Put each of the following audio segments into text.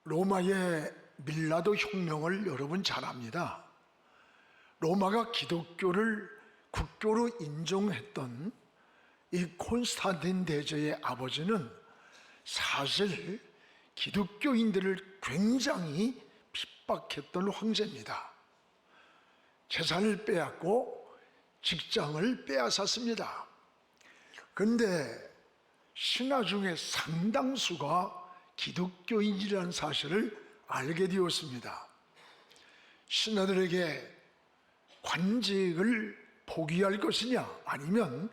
로마의 밀라도 혁명을 여러분 잘 압니다. 로마가 기독교를 국교로 인정했던 이 콘스탄틴 대제의 아버지는 사실 기독교인들을 굉장히 핍박했던 황제입니다. 재산을 빼앗고 직장을 빼앗았습니다. 그런데 신하 중에 상당수가 기독교인이라는 사실을 알게 되었습니다. 신하들에게 관직을 포기할 것이냐 아니면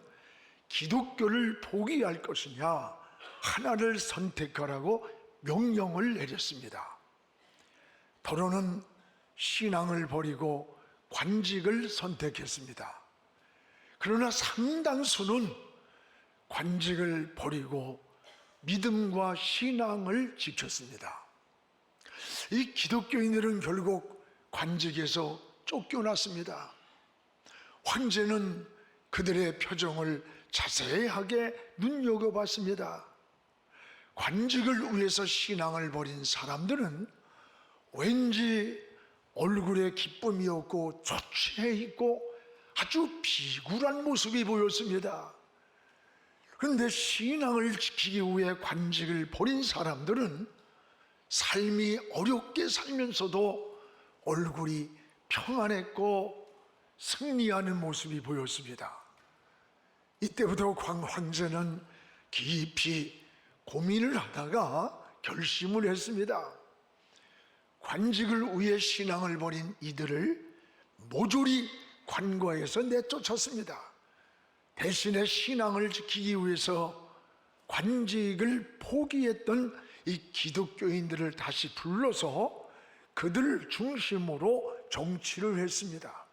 기독교를 포기할 것이냐 하나를 선택하라고 명령을 내렸습니다. 더러는 신앙을 버리고 관직을 선택했습니다. 그러나 상당수는 관직을 버리고 믿음과 신앙을 지켰습니다. 이 기독교인들은 결국 관직에서 쫓겨났습니다. 황제는 그들의 표정을 자세하게 눈여겨봤습니다. 관직을 위해서 신앙을 버린 사람들은 왠지 얼굴에 기쁨이 없고 초췌해 있고 아주 비굴한 모습이 보였습니다. 그런데 신앙을 지키기 위해 관직을 버린 사람들은 삶이 어렵게 살면서도 얼굴이 평안했고 승리하는 모습이 보였습니다. 이때부터 황제는 깊이 고민을 하다가 결심을 했습니다. 관직을 위해 신앙을 버린 이들을 모조리 관과에서 내쫓았습니다. 대신에 신앙을 지키기 위해서 관직을 포기했던 이 기독교인들을 다시 불러서 그들을 중심으로 정치를 했습니다.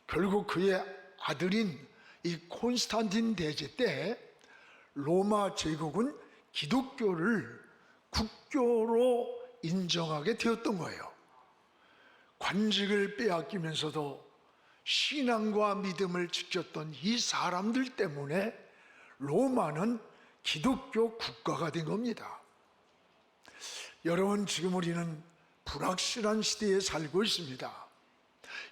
결국 그의 아들인 이 콘스탄틴 대제 때 로마 제국은 기독교를 국교로 인정하게 되었던 거예요. 관직을 빼앗기면서도 신앙과 믿음을 지켰던 이 사람들 때문에 로마는 기독교 국가가 된 겁니다. 여러분, 지금 우리는 불확실한 시대에 살고 있습니다.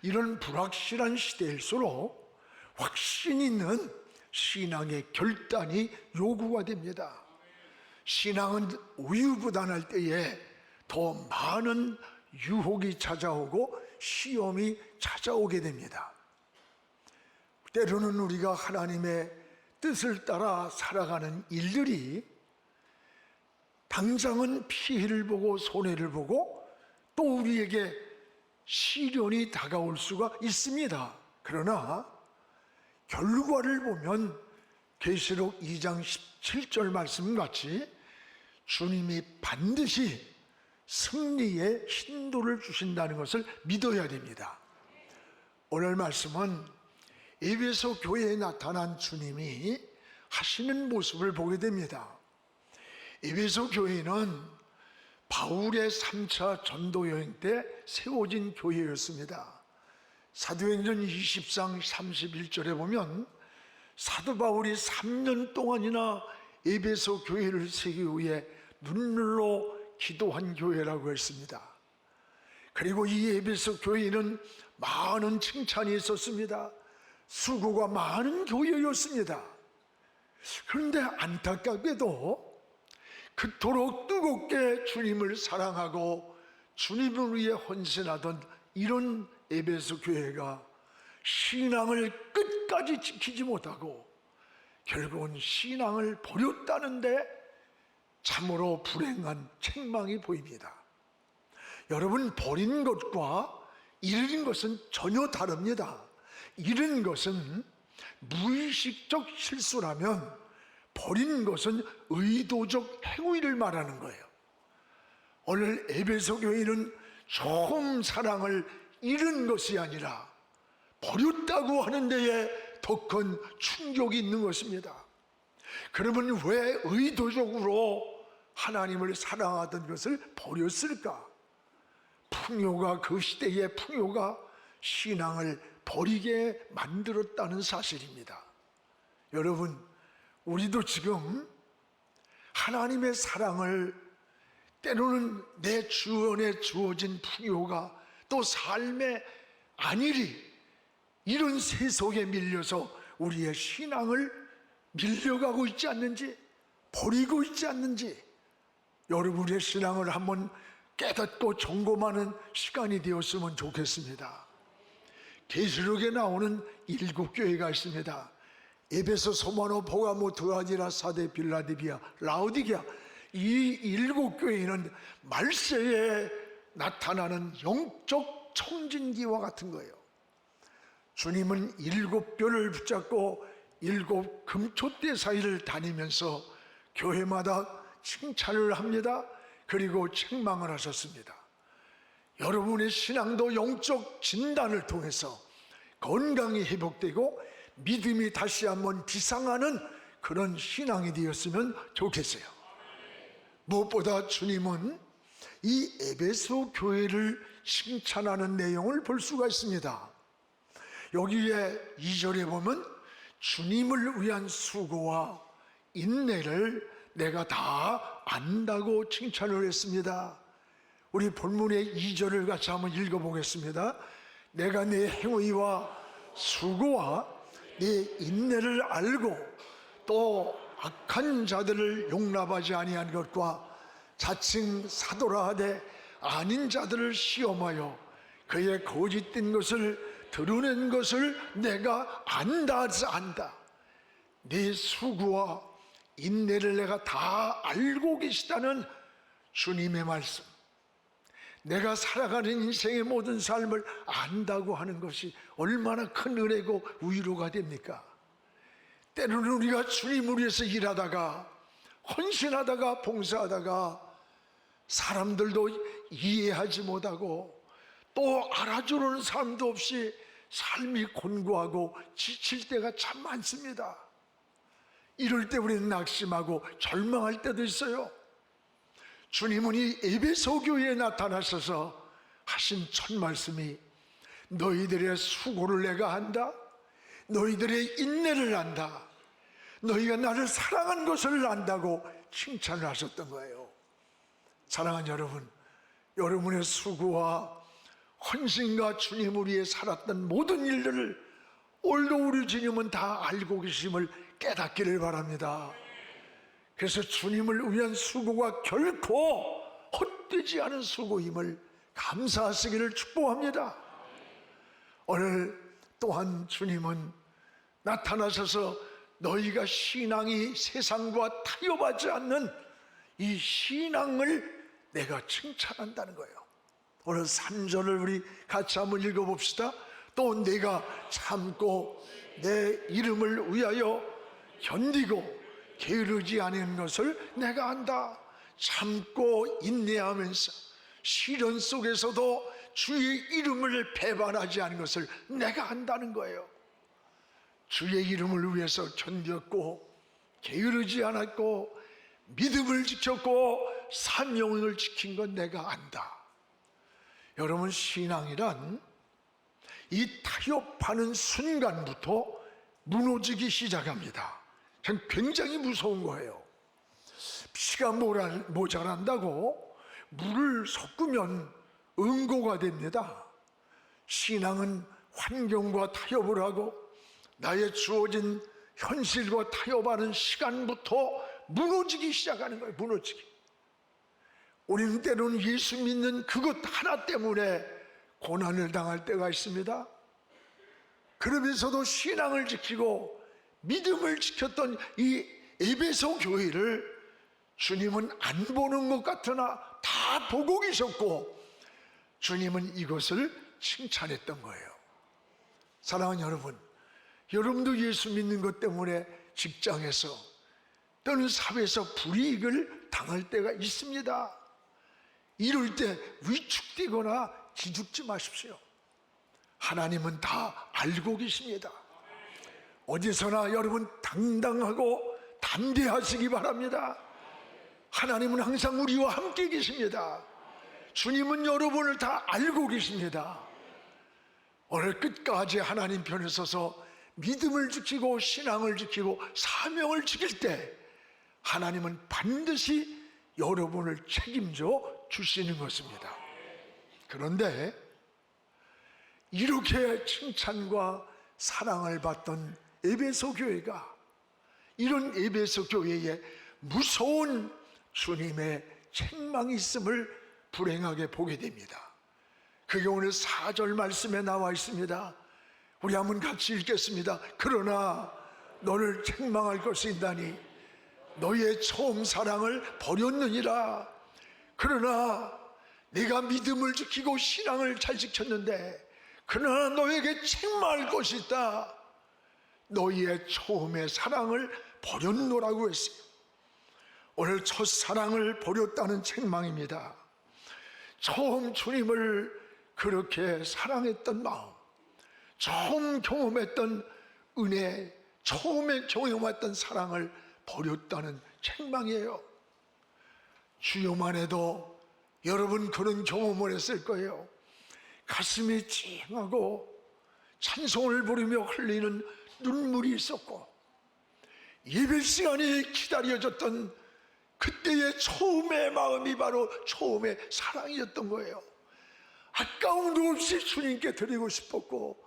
이런 불확실한 시대일수록 확신 있는 신앙의 결단이 요구가 됩니다. 신앙은 우유부단할 때에 더 많은 유혹이 찾아오고 시험이 찾아오게 됩니다. 때로는 우리가 하나님의 뜻을 따라 살아가는 일들이 당장은 피해를 보고 손해를 보고 또 우리에게 시련이 다가올 수가 있습니다. 그러나 결과를 보면 계시록 2장 17절 말씀같이 주님이 반드시 승리의 hin도를 주신다는 것을 믿어야 됩니다. 오늘 말씀은 에베소 교회에 나타난 주님이 하시는 모습을 보게 됩니다. 에베소 교회는 바울의 3차 전도여행 때 세워진 교회였습니다. 사도행전 20장 31절에 보면 사도 바울이 3년 동안이나 에베소 교회를 세우기 위해 눈물로 기도한 교회라고 했습니다. 그리고 이 에베소 교회는 많은 칭찬이 있었습니다. 수고가 많은 교회였습니다. 그런데 안타깝게도 그토록 뜨겁게 주님을 사랑하고 주님을 위해 헌신하던 이런 에베소 교회가 신앙을 끝까지 지키지 못하고 결국은 신앙을 버렸다는데 참으로 불행한 책망이 보입니다. 여러분, 버린 것과 잃은 것은 전혀 다릅니다. 잃은 것은 무의식적 실수라면 버린 것은 의도적 행위를 말하는 거예요. 오늘 에베소 교회는 조금 사랑을 잃은 것이 아니라 버렸다고 하는 데에 더 큰 충격이 있는 것입니다. 그러면 왜 의도적으로 하나님을 사랑하던 것을 버렸을까? 풍요가, 그 시대의 풍요가 신앙을 버리게 만들었다는 사실입니다. 여러분, 우리도 지금 하나님의 사랑을 때로는 내 주변에 주어진 풍요가 또 삶의 안일이 이런 세속에 밀려서 우리의 신앙을 밀려가고 있지 않는지, 버리고 있지 않는지 여러분의 신앙을 한번 깨닫고 점검하는 시간이 되었으면 좋겠습니다. 계시록에 나오는 7교회가 있습니다. 에베소, 소마노, 보가모, 드아디라, 사데, 빌라델비아, 라오디게아. 이 7교회는 말세에 나타나는 영적 청진기와 같은 거예요. 주님은 7뼈를 붙잡고 7 금초대 사이를 다니면서 교회마다 칭찬을 합니다. 그리고 책망을 하셨습니다. 여러분의 신앙도 영적 진단을 통해서 건강이 회복되고 믿음이 다시 한번 비상하는 그런 신앙이 되었으면 좋겠어요. 무엇보다 주님은 이 에베소 교회를 칭찬하는 내용을 볼 수가 있습니다. 여기에 2절에 보면 주님을 위한 수고와 인내를 내가 다 안다고 칭찬을 했습니다. 우리 본문의 2절을 같이 한번 읽어보겠습니다. 내가 내 행위와 수고와 내 인내를 알고 또 악한 자들을 용납하지 아니한 것과 자칭 사도라 하되 아닌 자들을 시험하여 그의 거짓된 것을 드러낸 것을 내가 안다. 내 수고와 인내를 내가 다 알고 계시다는 주님의 말씀. 내가 살아가는 인생의 모든 삶을 안다고 하는 것이 얼마나 큰 은혜고 위로가 됩니까? 때로는 우리가 주님을 위해서 일하다가 헌신하다가 봉사하다가 사람들도 이해하지 못하고 또 알아주는 사람도 없이 삶이 곤고하고 지칠 때가 참 많습니다. 이럴 때 우리는 낙심하고 절망할 때도 있어요. 주님은 이 에베소 교회에 나타나셔서 하신 첫 말씀이 너희들의 수고를 내가 안다, 너희들의 인내를 안다, 너희가 나를 사랑한 것을 안다고 칭찬을 하셨던 거예요. 사랑하는 여러분, 여러분의 수고와 헌신과 주님을 위해 살았던 모든 일들을 오늘도 우리 주님은 다 알고 계심을 깨닫기를 바랍니다. 그래서 주님을 위한 수고가 결코 헛되지 않은 수고임을 감사하시기를 축복합니다. 오늘 또한 주님은 나타나셔서 너희가 신앙이 세상과 타협하지 않는 이 신앙을 내가 칭찬한다는 거예요. 오늘 3절을 우리 같이 한번 읽어봅시다. 또 내가 참고 내 이름을 위하여 견디고 게으르지 않은 것을 내가 안다. 참고 인내하면서 시련 속에서도 주의 이름을 배반하지 않은 것을 내가 안다는 거예요. 주의 이름을 위해서 견뎠고 게으르지 않았고 믿음을 지켰고 사명을 지킨 건 내가 안다. 여러분, 신앙이란 이 타협하는 순간부터 무너지기 시작합니다. 굉장히 무서운 거예요. 피가 모자란다고 물을 섞으면 응고가 됩니다. 신앙은 환경과 타협을 하고 나의 주어진 현실과 타협하는 시간부터 무너지기 시작하는 거예요. 무너지기. 우리는 때로는 예수 믿는 그것 하나 때문에 고난을 당할 때가 있습니다. 그러면서도 신앙을 지키고 믿음을 지켰던 이 에베소 교회를 주님은 안 보는 것 같으나 다 보고 계셨고 주님은 이것을 칭찬했던 거예요. 사랑하는 여러분, 여러분도 예수 믿는 것 때문에 직장에서 또는 사회에서 불이익을 당할 때가 있습니다. 이럴 때 위축되거나 기죽지 마십시오. 하나님은 다 알고 계십니다. 어디서나 여러분 당당하고 담대하시기 바랍니다. 하나님은 항상 우리와 함께 계십니다. 주님은 여러분을 다 알고 계십니다. 오늘 끝까지 하나님 편에 서서 믿음을 지키고 신앙을 지키고 사명을 지킬 때 하나님은 반드시 여러분을 책임져 주시는 것입니다. 그런데 이렇게 칭찬과 사랑을 받던 에베소 교회가 이런 에베소 교회에 무서운 주님의 책망이 있음을 불행하게 보게 됩니다. 그게 오늘 4절 말씀에 나와 있습니다. 우리 한번 같이 읽겠습니다. 그러나 너를 책망할 것이 있다니 너의 처음 사랑을 버렸느니라. 그러나 네가 믿음을 지키고 신앙을 잘 지켰는데 그러나 너에게 책망할 것이 있다. 너희의 처음의 사랑을 버렸노라고 했어요. 오늘 첫사랑을 버렸다는 책망입니다. 처음 주님을 그렇게 사랑했던 마음, 처음 경험했던 은혜, 처음에 경험했던 사랑을 버렸다는 책망이에요. 주여만 해도 여러분 그런 경험을 했을 거예요. 가슴이 찡하고 찬송을 부르며 흘리는 눈물이 있었고 예배 시간이 기다려졌던 그때의 처음의 마음이 바로 처음의 사랑이었던 거예요. 아까움도 없이 주님께 드리고 싶었고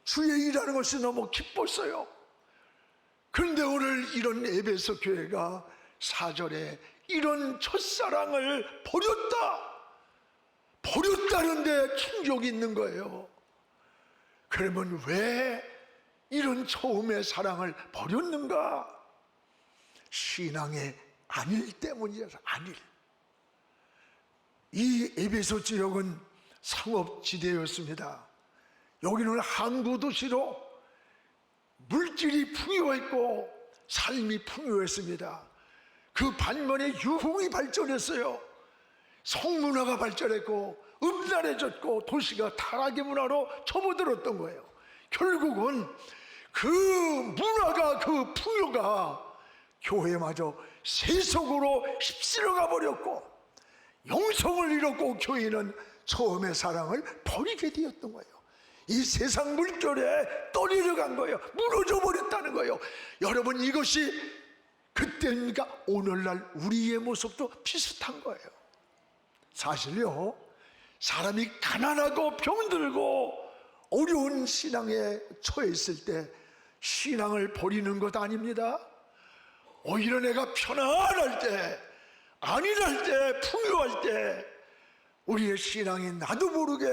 주의 일하는 것이 너무 기뻤어요. 그런데 오늘 이런 에베소 교회가 4절에 이런 첫사랑을 버렸다는데 충격이 있는 거예요. 그러면 왜 이런 처음의 사랑을 버렸는가? 신앙의 안일 때문이라서. 안일. 이 에베소 지역은 상업지대였습니다. 여기는 항구 도시로 물질이 풍요했고 삶이 풍요했습니다. 그 반면에 유흥이 발전했어요. 성문화가 발전했고 음란해졌고 도시가 타락의 문화로 접어들었던 거예요. 결국은 그 문화가, 그 풍요가 교회마저 세속으로 휩쓸어가 버렸고 영성을 잃었고 교회는 처음의 사랑을 버리게 되었던 거예요. 이 세상 물결에 떠내려 간 거예요. 무너져 버렸다는 거예요. 여러분, 이것이 그때니까 오늘날 우리의 모습도 비슷한 거예요. 사실요, 사람이 가난하고 병들고 어려운 신앙에 처했을 때 신앙을 버리는 것 아닙니다. 오히려 내가 편안할 때, 안일할 때, 풍요할 때 우리의 신앙이 나도 모르게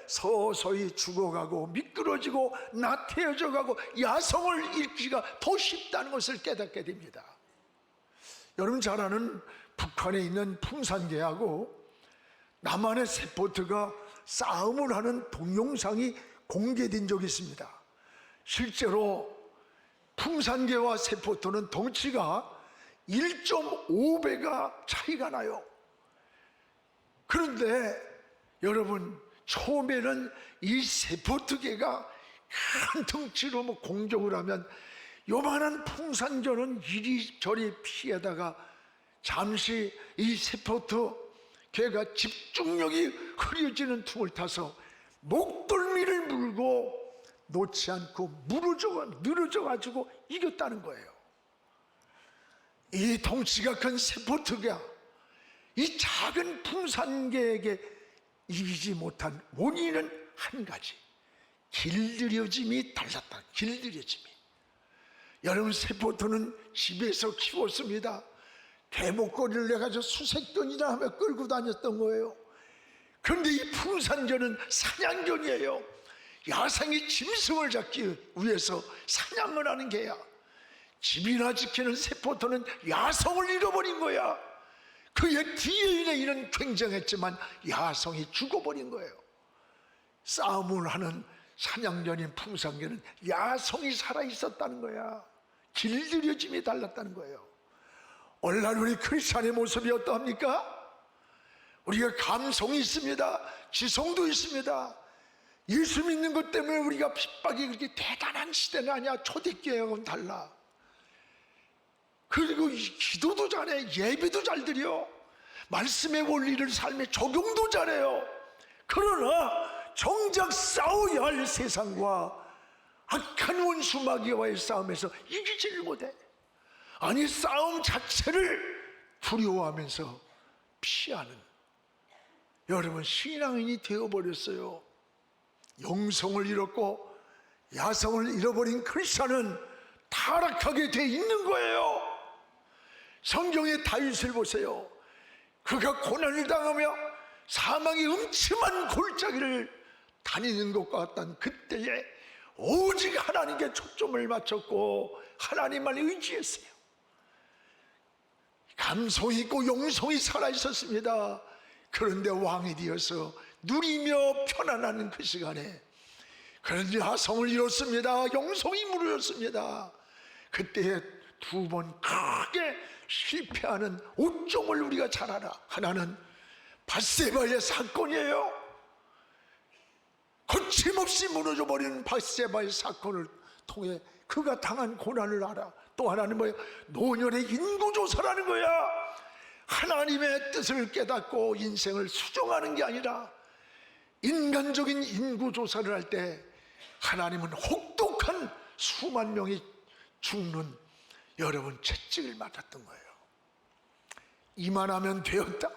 서서히 죽어가고 미끄러지고 나태해져 가고 야성을 잃기가 더 쉽다는 것을 깨닫게 됩니다. 여러분 잘 아는 북한에 있는 풍산개하고 남한의 세포트가 싸움을 하는 동영상이 공개된 적이 있습니다. 실제로 풍산개와 세포트는 덩치가 1.5배가 차이가 나요. 그런데 여러분, 처음에는 이 세포트개가 큰 덩치로 공격을 하면 요만한 풍산개는 이리저리 피하다가 잠시 이 세포트개가 집중력이 흐려지는 틈을 타서 목덜미를 물고 놓지 않고 늘어져가지고 이겼다는 거예요. 이 덩치가 큰 세포트개가 이 작은 풍산개에게 이기지 못한 원인은 한 가지, 길들여짐이 달랐다. 길들여짐이. 여러분, 세포트는 집에서 키웠습니다. 대목걸이를 내가지고 수색견이라 하며 끌고 다녔던 거예요. 그런데 이 풍산견은 사냥견이에요. 야생의 짐승을 잡기 위해서 사냥을 하는 개야. 집이나 지키는 세포트는 야성을 잃어버린 거야. 그의 DNA는 굉장했지만 야성이 죽어버린 거예요. 싸움을 하는 사냥견인 풍산견은 야성이 살아있었다는 거야. 길들여짐이 달랐다는 거예요. 오늘날 우리 크리스찬의 모습이 어떠합니까? 우리가 감성이 있습니다. 지성도 있습니다. 예수 믿는 것 때문에 우리가 핍박이 그렇게 대단한 시대는 아니야. 초대교회하고는 달라. 그리고 기도도 잘해, 예배도 잘 드려, 말씀의 원리를 삶에 적용도 잘해요. 그러나 정작 싸워야 할 세상과 악한 원수 마귀와의 싸움에서 이기지를 못해. 아니, 싸움 자체를 두려워하면서 피하는, 여러분 신앙인이 되어버렸어요. 영성을 잃었고 야성을 잃어버린 크리스찬은 타락하게 돼 있는 거예요. 성경의 다윗을 보세요. 그가 고난을 당하며 사망의 음침한 골짜기를 다니는 것과 같던 그때에 오직 하나님께 초점을 맞췄고 하나님만 의지했어요. 감성이 있고 영성이 살아있었습니다. 그런데 왕이 되어서 누리며 편안한 그 시간에 그런데 야성을 잃었습니다. 영성이 무르였습니다. 그때 두 번 크게 실패하는 오점을 우리가 잘 알아. 하나는 밧세바의 사건이에요. 거침없이 무너져버리는 밧세바의 사건을 통해 그가 당한 고난을 알아. 또 하나는 뭐예요? 노년의 인구조사라는 거야. 하나님의 뜻을 깨닫고 인생을 수정하는 게 아니라 인간적인 인구조사를 할 때 하나님은 혹독한 수만 명이 죽는 여러분 채찍을 맞았던 거예요. 이만하면 되었다,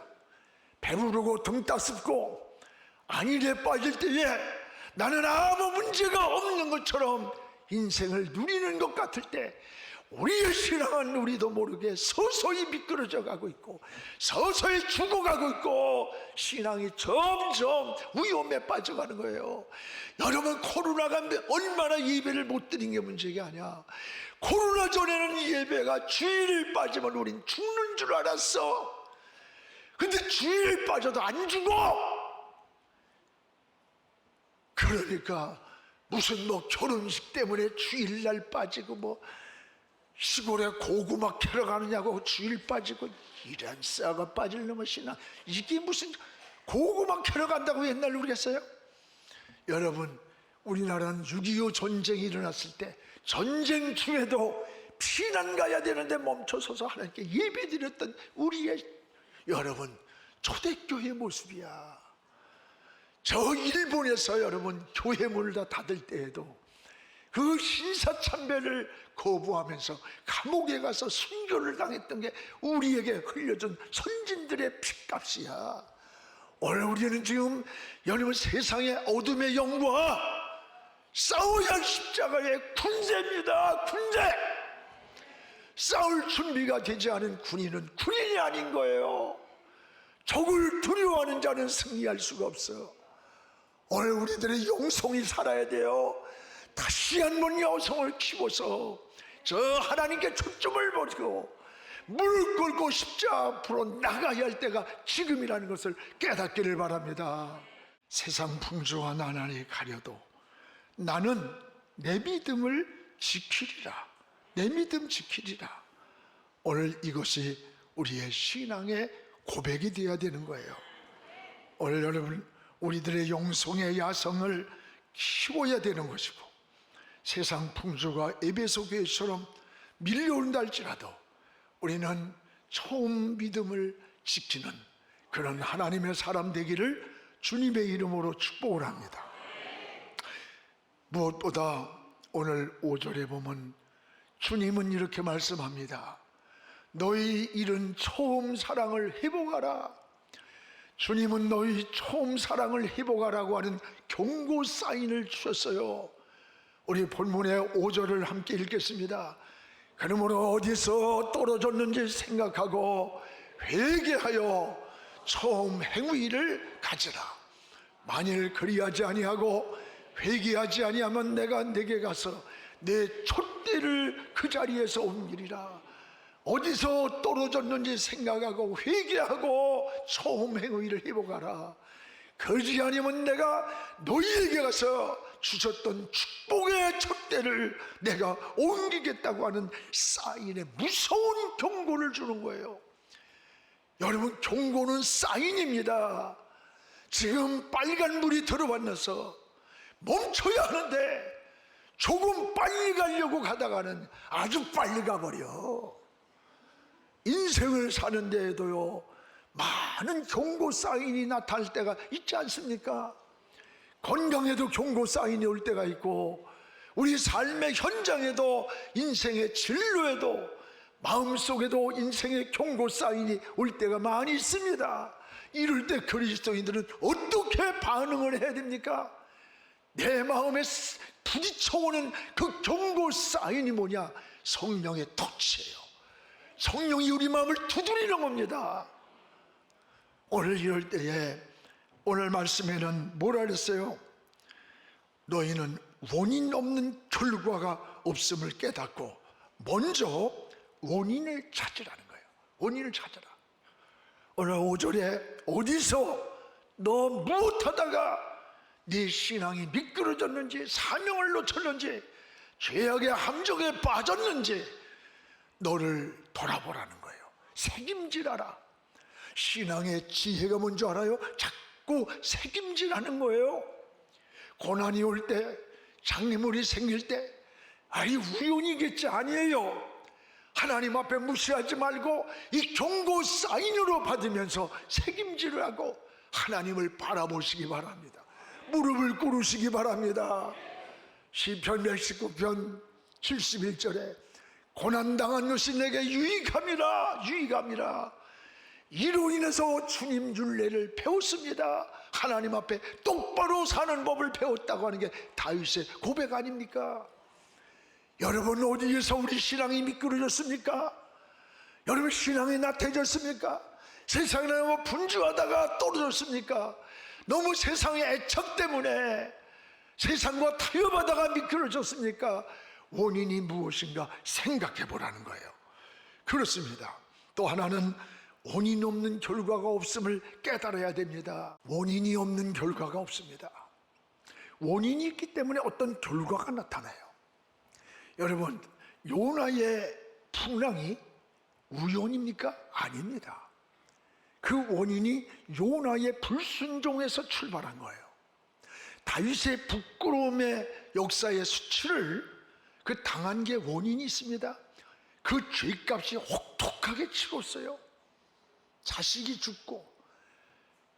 배부르고 등 따숩고 안일에 빠질 때에 나는 아무 문제가 없는 것처럼 인생을 누리는 것 같을 때 우리의 신앙은 우리도 모르게 서서히 미끄러져 가고 있고 서서히 죽어가고 있고 신앙이 점점 위험에 빠져가는 거예요. 여러분, 코로나가 얼마나 예배를 못 드린 게 문제가 아니야. 코로나 전에는 예배가 주일 빠지면 우린 죽는 줄 알았어. 근데 주일 빠져도 안 죽어. 그러니까 무슨 뭐 결혼식 때문에 주일날 빠지고 뭐 시골에 고구마 캐러 가느냐고 주일 빠지고 이런 썩어 빠질 놈의 신앙, 이게 무슨 고구마 캐러 간다고 옛날 우리겠어요? 여러분, 우리나라는 6.25 전쟁이 일어났을 때 전쟁 중에도 피난 가야 되는데 멈춰서서 하나님께 예배드렸던 우리의 여러분 초대교회 모습이야. 저 일본에서 여러분 교회 문을 다 닫을 때에도 그 신사참배를 거부하면서 감옥에 가서 순교를 당했던 게 우리에게 흘려준 선진들의 핏값이야. 오늘 우리는 지금 여러분 세상의 어둠의 영과 싸워야 할 십자가의 군대입니다. 군대. 싸울 준비가 되지 않은 군인은 군인이 아닌 거예요. 적을 두려워하는 자는 승리할 수가 없어. 오늘 우리들의 영성이 살아야 돼요. 다시 한번 여성을 키워서 저 하나님께 초점을 버리고 무릎 꿇고 십자가 앞으로 나가야 할 때가 지금이라는 것을 깨닫기를 바랍니다. 세상 풍조와 나날이 가려도 나는 내 믿음을 지키리라. 내 믿음 지키리라. 오늘 이것이 우리의 신앙의 고백이 되어야 되는 거예요. 오늘 여러분, 우리들의 영성의 야성을 키워야 되는 것이고, 세상 풍조가 에베소 교회처럼 밀려온다 할지라도 우리는 처음 믿음을 지키는 그런 하나님의 사람 되기를 주님의 이름으로 축복을 합니다. 무엇보다 오늘 5절에 보면 주님은 이렇게 말씀합니다. 너희 잃은 처음 사랑을 회복하라. 주님은 너희 처음 사랑을 회복하라고 하는 경고 사인을 주셨어요. 우리 본문의 5절을 함께 읽겠습니다. 그러므로 어디서 떨어졌는지 생각하고 회개하여 처음 행위를 가지라. 만일 그리하지 아니하고 회개하지 아니하면 내가 내게 가서 내 촛대를 그 자리에서 옮기리라. 어디서 떨어졌는지 생각하고 회개하고 처음 행위를 회복하라. 그러지 아니면 내가 너희에게 가서 주셨던 축복의 촛대를 내가 옮기겠다고 하는 사인의 무서운 경고를 주는 거예요. 여러분, 경고는 사인입니다. 지금 빨간불이 들어왔어서 멈춰야 하는데 조금 빨리 가려고 가다가는 아주 빨리 가버려. 인생을 사는 데에도요, 많은 경고 사인이 나타날 때가 있지 않습니까? 건강에도 경고 사인이 올 때가 있고, 우리 삶의 현장에도 인생의 진로에도 마음속에도 인생의 경고 사인이 올 때가 많이 있습니다. 이럴 때 그리스도인들은 어떻게 반응을 해야 됩니까? 내 마음에 부딪혀오는 그 경고 사인이 뭐냐? 성령의 덕치예요. 성령이 우리 마음을 두드리는 겁니다. 오늘 이럴 때에 오늘 말씀에는 뭐라 그랬어요? 너희는 원인 없는 결과가 없음을 깨닫고 먼저 원인을 찾으라는 거예요. 원인을 찾아라. 오늘 5절에 어디서 너 무엇하다가 네 신앙이 미끄러졌는지, 사명을 놓쳤는지, 죄악의 함정에 빠졌는지 너를 돌아보라는 거예요. 책임지라라. 신앙의 지혜가 뭔지 알아요? 자꾸 책임지라는 거예요. 고난이 올 때, 장애물이 생길 때, 아이 우연이겠지, 아니에요. 하나님 앞에 무시하지 말고 이 경고 사인으로 받으면서 책임지를 하고 하나님을 바라보시기 바랍니다. 무릎을 꿇으시기 바랍니다. 시편 119편 71절에 고난당한 것이 내게 유익함이라, 유익함이라. 이로 인해서 주님 율례를 배웠습니다. 하나님 앞에 똑바로 사는 법을 배웠다고 하는 게 다윗의 고백 아닙니까? 여러분, 어디에서 우리 신앙이 미끄러졌습니까? 여러분, 신앙이 나태해졌습니까? 세상에 너무 분주하다가 떨어졌습니까? 너무 세상의 애착 때문에 세상과 타협하다가 미끄러졌습니까? 원인이 무엇인가 생각해 보라는 거예요. 그렇습니다. 또 하나는 원인 없는 결과가 없음을 깨달아야 됩니다. 원인이 없는 결과가 없습니다. 원인이 있기 때문에 어떤 결과가 나타나요. 여러분, 요나의 풍랑이 우연입니까? 아닙니다. 그 원인이 요나의 불순종에서 출발한 거예요. 다윗의 부끄러움의 역사의 수치를 그 당한 게 원인이 있습니다. 그 죄값이 혹독하게 치렀어요. 자식이 죽고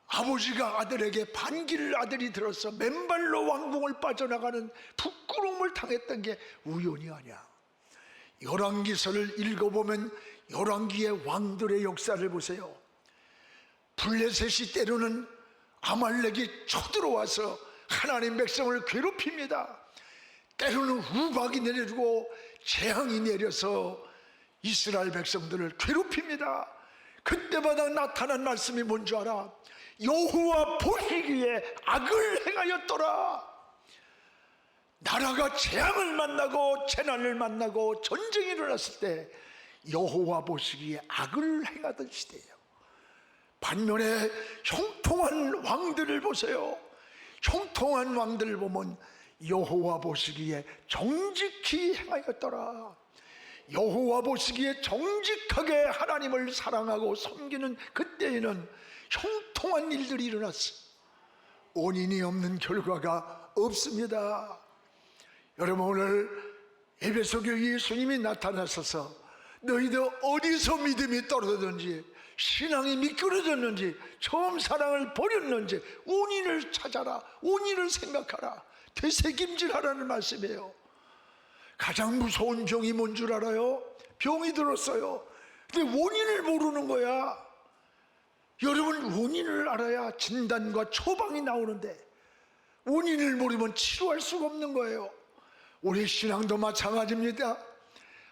아버지가 아들에게 반기를 아들이 들어서 맨발로 왕궁을 빠져나가는 부끄러움을 당했던 게 우연이 아니야. 열왕기서를 읽어보면 열왕기의 왕들의 역사를 보세요. 블레셋이 때로는 아말렉이 쳐들어와서 하나님 백성을 괴롭힙니다. 때로는 우박이 내려주고 재앙이 내려서 이스라엘 백성들을 괴롭힙니다. 그때마다 나타난 말씀이 뭔지 알아? 여호와 보시기에 악을 행하였더라. 나라가 재앙을 만나고 재난을 만나고 전쟁이 일어났을 때 여호와 보시기에 악을 행하던 시대예요. 반면에 형통한 왕들을 보세요. 형통한 왕들을 보면 여호와 보시기에 정직히 행하였더라. 여호와 보시기에 정직하게 하나님을 사랑하고 섬기는 그때에는 형통한 일들이 일어났어요. 원인이 없는 결과가 없습니다. 여러분, 오늘 에베소 교회 예수님이 나타나셔서 너희들 어디서 믿음이 떨어졌는지, 신앙이 미끄러졌는지, 처음 사랑을 버렸는지 원인을 찾아라, 원인을 생각하라, 되새김질하라는 말씀이에요. 가장 무서운 병이 뭔 줄 알아요? 병이 들었어요. 근데 원인을 모르는 거야. 여러분, 원인을 알아야 진단과 처방이 나오는데 원인을 모르면 치료할 수가 없는 거예요. 우리 신앙도 마찬가지입니다.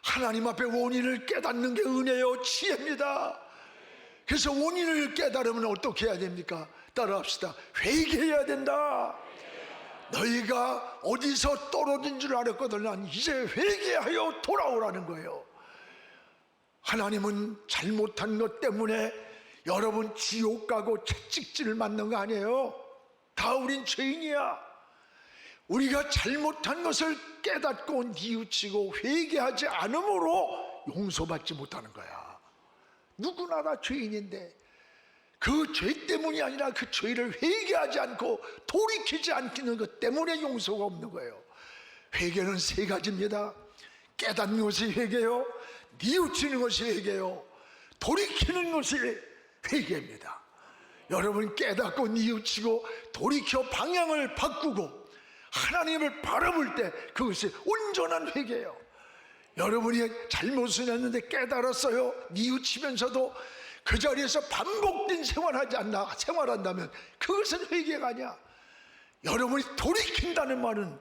하나님 앞에 원인을 깨닫는 게 은혜요, 지혜입니다. 그래서 원인을 깨달으면 어떻게 해야 됩니까? 따라합시다. 회개해야 된다. 너희가 어디서 떨어진 줄 알았거든. 난 이제 회개하여 돌아오라는 거예요. 하나님은 잘못한 것 때문에 여러분 지옥 가고 채찍질을 맞는 거 아니에요. 다 우린 죄인이야. 우리가 잘못한 것을 깨닫고 뉘우치고 회개하지 않으므로 용서받지 못하는 거야. 누구나 다 죄인인데 그 죄 때문이 아니라 그 죄를 회개하지 않고 돌이키지 않는 것 때문에 용서가 없는 거예요. 회개는 세 가지입니다. 깨닫는 것이 회개요, 뉘우치는 것이 회개요, 돌이키는 것이 회개입니다. 여러분, 깨닫고 뉘우치고 돌이켜 방향을 바꾸고 하나님을 바라볼 때 그것이 온전한 회개예요. 여러분이 잘못을 했는데 깨달았어요. 뉘우치면서도 그 자리에서 반복된 생활한다면 그것은 회개가 아니야. 여러분이 돌이킨다는 말은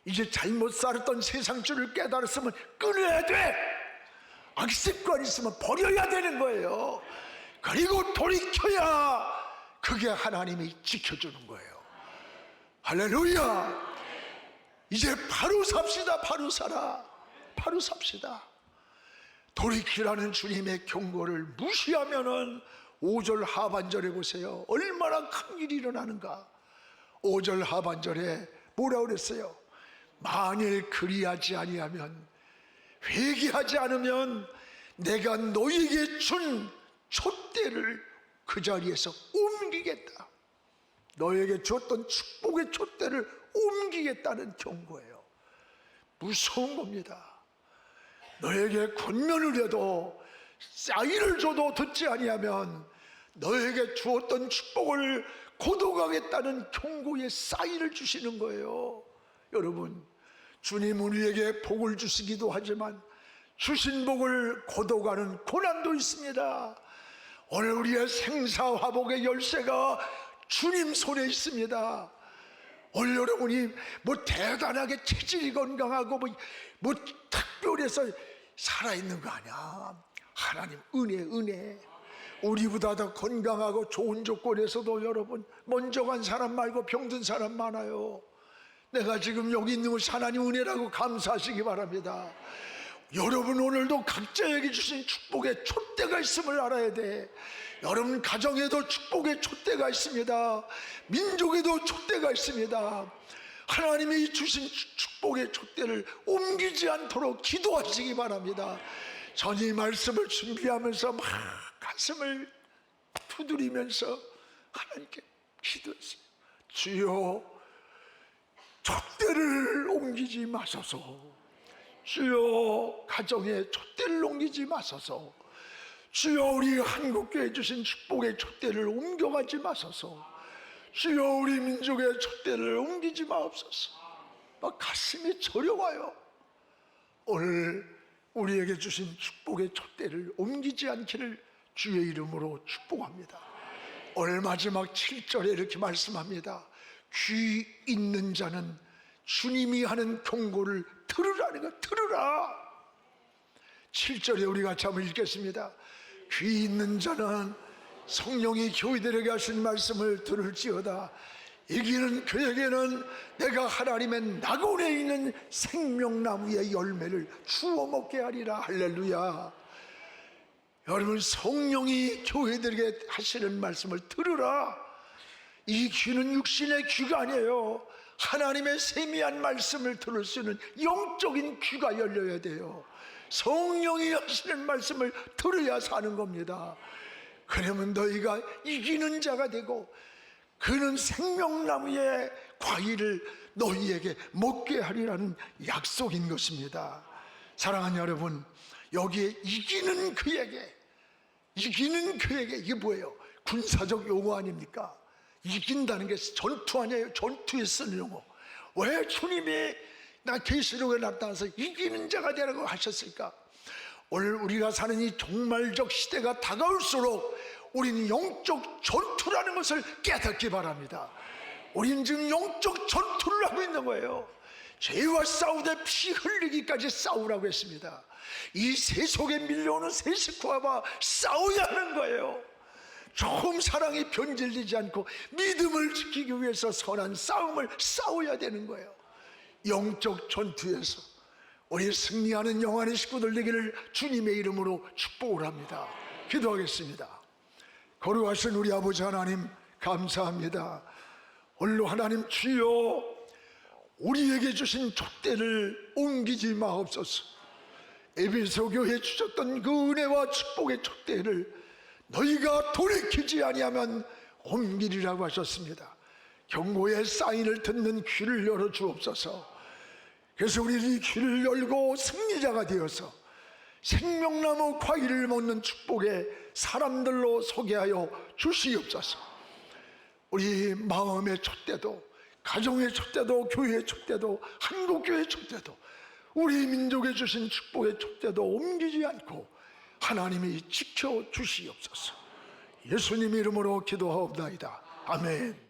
이제 잘못 살았던 세상줄을 깨달았으면 끊어야 돼. 악습관 있으면 버려야 되는 거예요. 그리고 돌이켜야 그게 하나님이 지켜주는 거예요. 할렐루야. 이제 바로 삽시다. 바로 살아. 바로 삽시다. 돌이키라는 주님의 경고를 무시하면은 5절 하반절에 보세요. 얼마나 큰 일이 일어나는가. 5절 하반절에 뭐라 그랬어요? 만일 그리하지 아니하면, 회개하지 않으면 내가 너희에게 준 촛대를 그 자리에서 옮기겠다. 너에게 줬던 축복의 촛대를 옮기겠다는 경고예요. 무서운 겁니다. 너에게 권면을 해도 사인을 줘도 듣지 아니하면 너에게 주었던 축복을 고독하겠다는 경고의 사인을 주시는 거예요. 여러분, 주님은 우리에게 복을 주시기도 하지만 주신 복을 고독하는 고난도 있습니다. 오늘 우리의 생사화복의 열쇠가 주님 손에 있습니다. 오늘 여러분이 뭐 대단하게 체질이 건강하고 뭐 특별해서 살아있는 거 아니야. 하나님 은혜. 우리보다 더 건강하고 좋은 조건에서도 여러분 먼저 간 사람 말고 병든 사람 많아요. 내가 지금 여기 있는 것이 하나님 은혜라고 감사하시기 바랍니다. 여러분 오늘도 각자에게 주신 축복의 촛대가 있음을 알아야 돼. 여러분 가정에도 축복의 촛대가 있습니다. 민족에도 촛대가 있습니다. 하나님이 주신 축복의 촛대를 옮기지 않도록 기도하시기 바랍니다. 전 이 말씀을 준비하면서 막 가슴을 두드리면서 하나님께 기도했어요. 주여, 촛대를 옮기지 마소서. 주여, 가정에 촛대를 옮기지 마소서. 주여, 우리 한국교회 주신 축복의 촛대를 옮겨가지 마소서. 주여, 우리 민족의 촛대를 옮기지 마옵소서. 막 가슴이 저려와요. 오늘 우리에게 주신 축복의 촛대를 옮기지 않기를 주의 이름으로 축복합니다. 오늘 마지막 7절에 이렇게 말씀합니다. 귀 있는 자는 주님이 하는 경고를 들으라는 거. 들으라. 7절에 우리 같이 한번 읽겠습니다. 귀 있는 자는 성령이 교회들에게 하신 말씀을 들을지어다. 이기는 그에게는 내가 하나님의 낙원에 있는 생명나무의 열매를 주워 먹게 하리라. 할렐루야. 여러분, 성령이 교회들에게 하시는 말씀을 들으라. 이 귀는 육신의 귀가 아니에요. 하나님의 세미한 말씀을 들을 수 있는 영적인 귀가 열려야 돼요. 성령이 하시는 말씀을 들어야 사는 겁니다. 그러면 너희가 이기는 자가 되고 그는 생명나무의 과일을 너희에게 먹게 하리라는 약속인 것입니다. 사랑하는 여러분, 여기에 이기는 그에게 이게 뭐예요? 군사적 용어 아닙니까? 이긴다는 게 전투 아니에요? 전투에 쓰는 용어. 왜 주님이 나 계시록에 나타나서 이기는 자가 되라고 하셨을까? 오늘 우리가 사는 이 종말적 시대가 다가올수록 우리는 영적 전투라는 것을 깨닫기 바랍니다. 우리는 지금 영적 전투를 하고 있는 거예요. 죄와 싸우되 피 흘리기까지 싸우라고 했습니다. 이 세속에 밀려오는 새 식구와 싸워야 하는 거예요. 조금 사랑이 변질되지 않고 믿음을 지키기 위해서 선한 싸움을 싸워야 되는 거예요. 영적 전투에서 우리 승리하는 영안의 식구들 되기를 주님의 이름으로 축복을 합니다. 기도하겠습니다. 거룩하신 우리 아버지 하나님, 감사합니다. 오늘도 하나님 주여, 우리에게 주신 촛대를 옮기지 마옵소서. 에베소 교회에 주셨던 그 은혜와 축복의 촛대를 너희가 돌이키지 아니하면 옮기리라고 하셨습니다. 경고의 사인을 듣는 귀를 열어 주옵소서. 그래서 우리 귀를 열고 승리자가 되어서 생명나무 과일을 먹는 축복의 사람들로 소개하여 주시옵소서. 우리 마음의 촛대도, 가정의 촛대도, 교회의 촛대도, 한국교회의 촛대도 우리 민족에 주신 축복의 촛대도 옮기지 않고 하나님이 지켜주시옵소서. 예수님 이름으로 기도하옵나이다. 아멘.